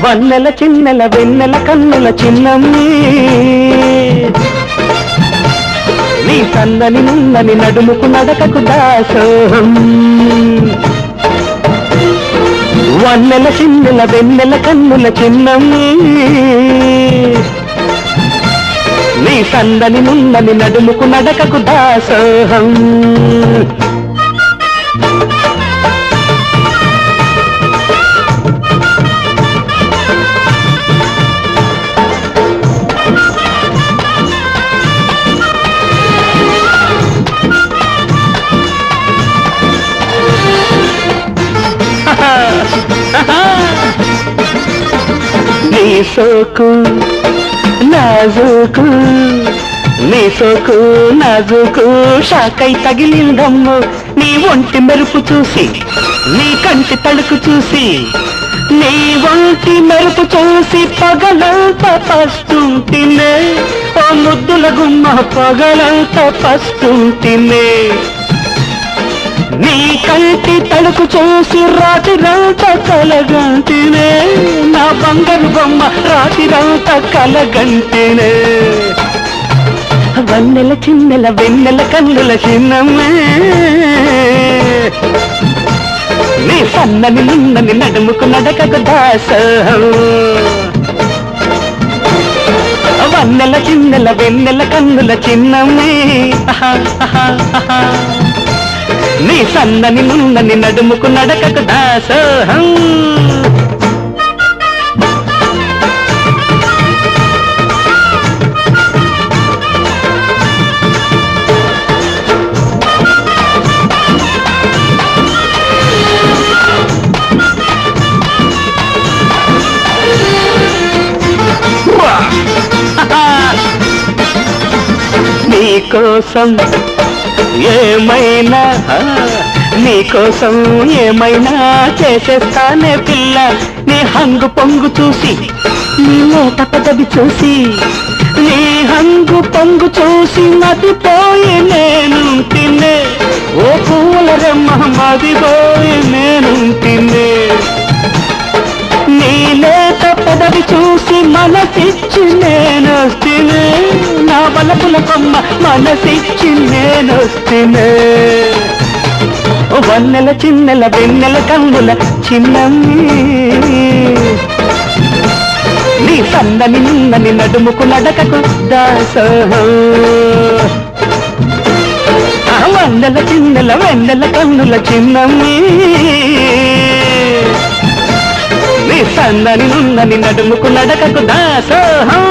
వన్నెల చిన్నెల వెన్నెల కన్నుల చిన్నమ్మి నీ సన్నని నున్నని నడుముకు నడకకు దాసోహం వన్నెల చిన్నెల వెన్నెల కన్నుల చిన్నమ్మి నీ సన్నని నున్నని నడుముకు నడకకు దాసోహం నీ సోకు నాజుకు నీ సోకు నాజుకు షాకై తగిలిందమ్ము నీ ఒంటి మెరుపు చూసి నీ కంటి తడుకు చూసి నీ ఒంటి మెరుపు చూసి పగలంతా పస్తుంటినే ఓ ముద్దుల గుమ్మ పగలంతా పస్తుంటినే నీ కంటి తడుకు చూసి రాత్రిరంతా కలగంటినే నా బంగారు బొమ్మ రాత్రిరంతా కలగంటినే వన్నెల చిన్నెల వెన్నెల కన్నుల చిన్నమ్మే నీ సన్నని నున్నని నడుముకు నడకకు దాసోహం వన్నెల చిన్నెల వెన్నెల కన్నుల చిన్నమ్మే నీ సన్నని నున్నని నడుముకు నడకకు దాసోహం నీకోసం ఏమైనా నీకోసం ఏమైనా చేసేస్తానే పిల్ల నీ హంగు పొంగు చూసి నీ లేత పెదవి చూసి నీ హంగు పొంగు చూసి మతిపోయి నేను తిన్నే ఓ పూల రెమ్మ మదిపోయి నేను తిన్నే నీ లేత పెదవి చూసి మనసిచ్చి నేను తినే నా వలపుల కొమ్మ మనసిచ్చి నేను తినే వన్నెల చిన్నెల వెన్నెల కన్నుల చిన్నమ్మి నీ సన్నని నున్నని నడుముకు నడకకు దాసోహం వన్నెల చిన్నెల వెన్నెల కన్నుల చిన్నమ్మి నీ సన్నని నున్నని నడుముకు నడకకు దాసోహం